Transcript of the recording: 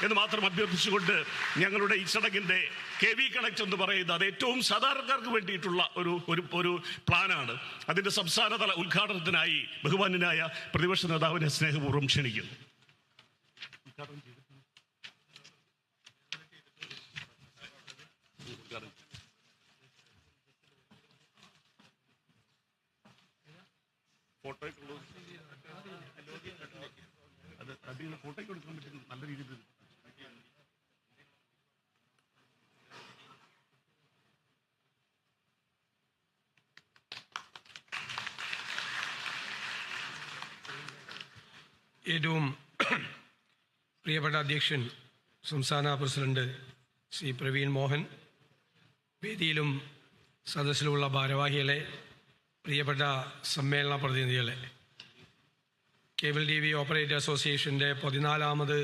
എന്ന് മാത്രം അഭ്യർത്ഥിച്ചുകൊണ്ട് ഞങ്ങളുടെ ഈ ചടങ്ങിൻ്റെ KV കണക്ട് എന്ന് പറയുന്നത് അത് ഏറ്റവും സാധാരണക്കാർക്ക് വേണ്ടിയിട്ടുള്ള ഒരു പ്ലാനാണ്. അതിൻ്റെ സംസ്ഥാനതല ഉദ്ഘാടനത്തിനായി ബഹുമാന്യനായ പ്രതിപക്ഷ നേതാവിനെ സ്നേഹപൂർവ്വം ക്ഷണിക്കുന്നു. ഫോട്ടോയ്ക്ക് കൊടുക്കാൻ പറ്റും നല്ല രീതിയിൽ. ഏറ്റവും പ്രിയപ്പെട്ട അധ്യക്ഷൻ സംസ്ഥാന പ്രസിഡന്റ് ശ്രീ പ്രവീൺ മോഹൻ, വേദിയിലും സദസ്സിലുമുള്ള ഭാരവാഹികളെ, പ്രിയപ്പെട്ട സമ്മേളന പ്രതിനിധികളെ, കേബിൾ TV ഓപ്പറേറ്റർ അസോസിയേഷൻ്റെ 14ാമത്